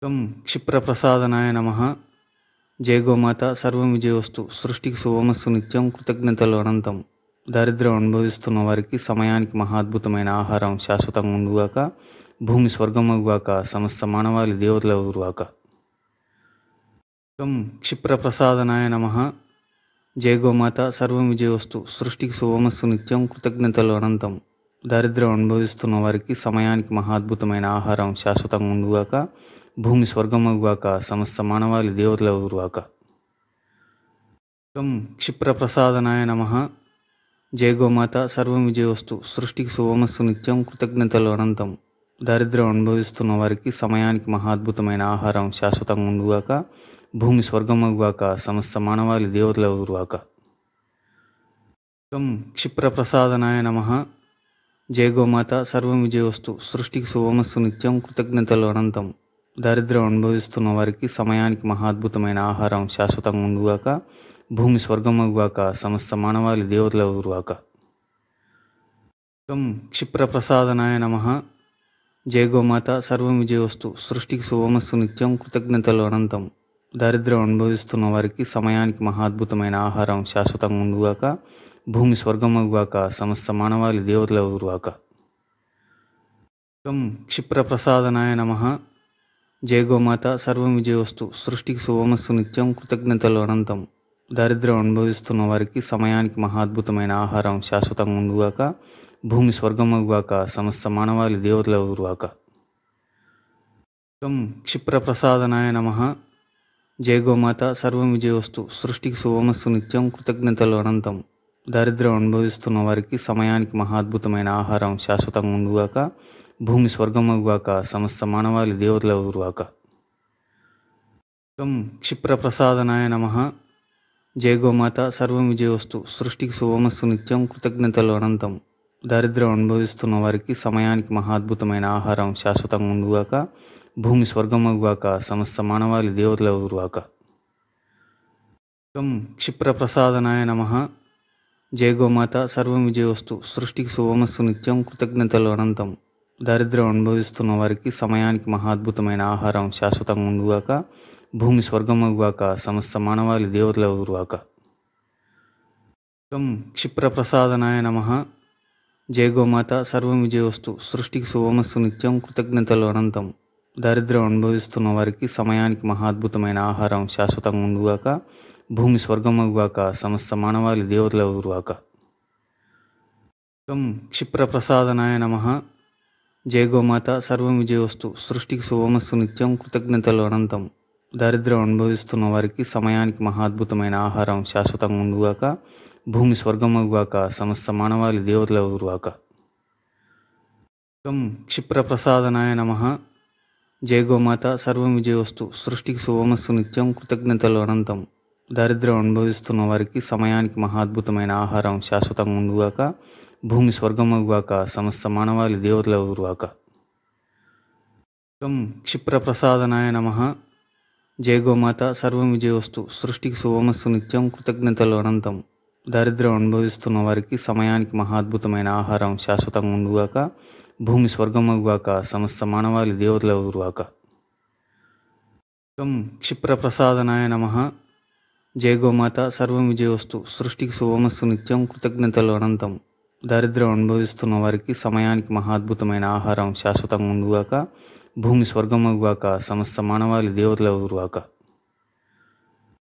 త్వం క్షిప్రప్రసాదనాయ నమః. జయ గోమాత సర్వం విజయోస్తు. సృష్టికి శుభమస్తు నిత్యం. కృతజ్ఞతలు అనంతం. దారిద్ర్యం అనుభవిస్తున్న వారికి సమయానికి మహాద్భుతమైన ఆహారం శాశ్వతంగా ఉండుగాక. భూమి స్వర్గమగుగాక. సమస్త మానవాళి దేవతలగుగాక. త్వం క్షిప్రప్రసాదనాయ నమః. జయ గోమాత సర్వం విజయోస్తు. సృష్టికి శుభమస్తు నిత్యం. కృతజ్ఞతలు అనంతం. దారిద్ర్యం అనుభవిస్తున్న వారికి సమయానికి మహాద్భుతమైన ఆహారం శాశ్వతంగా ఉండుగాక. భూమి స్వర్గమగుగాక. సమస్త మానవాళి దేవతలగుగాక. త్వం క్షిప్రప్రసాదనాయ నమః. జయ గోమాత సర్వం విజయోస్తు. సృష్టికి శుభమస్తు నిత్యం. కృతజ్ఞతలు అనంతం. దారిద్ర్యం అనుభవిస్తున్న వారికి సమయానికి మహాద్భుతమైన ఆహారం శాశ్వతంగా ఉండుగాక. భూమి స్వర్గమగుగాక. సమస్త మానవాళి దేవతలగుగాక. త్వం క్షిప్రప్రసాదనాయ నమః. జయ గోమాత సర్వం విజయోస్తు. సృష్టికి శుభమస్తు నిత్యం. కృతజ్ఞతలు అనంతం. దారిద్ర్యం అనుభవిస్తున్న వారికి సమయానికి మహాద్భుతమైన ఆహారం శాశ్వతంగా ఉండుగాక. భూమి స్వర్గమగుగాక. సమస్త మానవాళి దేవతలగుగాక. త్వం క్షిప్రప్రసాదనాయ నమః. జయ గోమాత సర్వం విజయోస్తు. సృష్టికి శుభమస్తు నిత్యం. కృతజ్ఞతలు అనంతం. దారిద్ర్యం అనుభవిస్తున్న వారికి సమయానికి మహాద్భుతమైన ఆహారం శాశ్వతంగా ఉండుగాక. భూమి స్వర్గమగుగాక. సమస్త మానవాళి దేవతలగుగాక. త్వం క్షిప్రప్రసాదనాయ నమః. జయ గోమాత సర్వం విజయోస్తు. సృష్టికి శుభమస్తు నిత్యం. కృతజ్ఞతలు అనంతం. దారిద్ర్యం అనుభవిస్తున్న వారికి సమయానికి మహాద్భుతమైన ఆహారం శాశ్వతంగా ఉండుగాక. భూమి స్వర్గమగుగాక. సమస్త మానవాళి దేవతలగుగాక. త్వం క్షిప్రప్రసాదనాయ నమః. జయ గోమాత సర్వం విజయోస్తు. సృష్టికి శుభమస్తు నిత్యం. కృతజ్ఞతలు అనంతం. దారిద్ర్యం అనుభవిస్తున్న వారికి సమయానికి మహాద్భుతమైన ఆహారం శాశ్వతంగా ఉండుగాక. భూమి స్వర్గమగుగాక. సమస్త మానవాళి దేవతలగుగాక. త్వం క్షిప్రప్రసాదనాయ నమః. జయ గోమాత సర్వం విజయోస్తు. సృష్టికి శుభమస్తు నిత్యం. కృతజ్ఞతలు అనంతం. దారిద్ర్యం అనుభవిస్తున్న వారికి సమయానికి మహాద్భుతమైన ఆహారం శాశ్వతంగా ఉండుగాక. భూమి స్వర్గమగుగాక. సమస్త మానవాళి దేవతలగుగాక. త్వం క్షిప్రప్రసాదనాయ నమః. జయ గోమాత సర్వం విజయోస్తు. సృష్టికి శుభమస్తు నిత్యం. కృతజ్ఞతలు అనంతం. దారిద్ర్యం అనుభవిస్తున్న వారికి సమయానికి మహాద్భుతమైన ఆహారం శాశ్వతంగా ఉండుగాక. భూమి స్వర్గమగుగాక. సమస్త మానవాళి దేవతలగుగాక. త్వం క్షిప్రప్రసాదనాయ నమః. జయ గోమాత సర్వం విజయోస్తు. సృష్టికి శుభమస్తు నిత్యం. కృతజ్ఞతలు అనంతం. దారిద్ర్యం అనుభవిస్తున్న వారికి సమయానికి మహాద్భుతమైన ఆహారం శాశ్వతంగా ఉండుగాక. భూమి స్వర్గమగుగాక. సమస్త మానవాళి దేవతలగుగాక. త్వం క్షిప్రప్రసాదనాయ నమః. జయ గోమాత సర్వం విజయోస్తు. సృష్టికి శుభమస్తు నిత్యం. కృతజ్ఞతలు అనంతం. దారిద్ర్యం అనుభవిస్తున్న వారికి సమయానికి మహాద్భుతమైన ఆహారం శాశ్వతంగా ఉండుగాక. భూమి స్వర్గమగుగాక. సమస్త మానవాళి దేవతలగుగాక. త్వం క్షిప్రప్రసాదనాయ నమః. జయ గోమాత సర్వం విజయోస్తు. సృష్టికి శుభమస్తు నిత్యం. కృతజ్ఞతలు అనంతం. దారిద్ర్యం అనుభవిస్తున్న వారికి సమయానికి మహాద్భుతమైన ఆహారం శాశ్వతంగా ఉండుగాక. భూమి స్వర్గమగుగాక. సమస్త మానవాళి దేవతలగుగాక. త్వం క్షిప్రప్రసాదనాయ నమః. జయ గోమాత సర్వం విజయోస్తు. సృష్టికి శుభమస్తు నిత్యం. కృతజ్ఞతలు అనంతం. దారిద్ర్యం అనుభవిస్తున్న వారికి సమయానికి మహాద్భుతమైన ఆహారం శాశ్వతంగా ఉండుగాక. భూమి స్వర్గమగుగాక. సమస్త మానవాళి దేవతలగుగాక. త్వం క్షిప్రప్రసాదనాయ నమః. జయ గోమాత సర్వం విజయోస్తు. సృష్టికి శుభమస్తు నిత్యం. కృతజ్ఞతలు అనంతం. దారిద్ర్యం అనుభవిస్తున్న వారికి సమయానికి మహాద్భుతమైన ఆహారం శాశ్వతంగా ఉండుగాక. భూమి స్వర్గమగుగాక. సమస్త మానవాళి దేవతలగుగాక.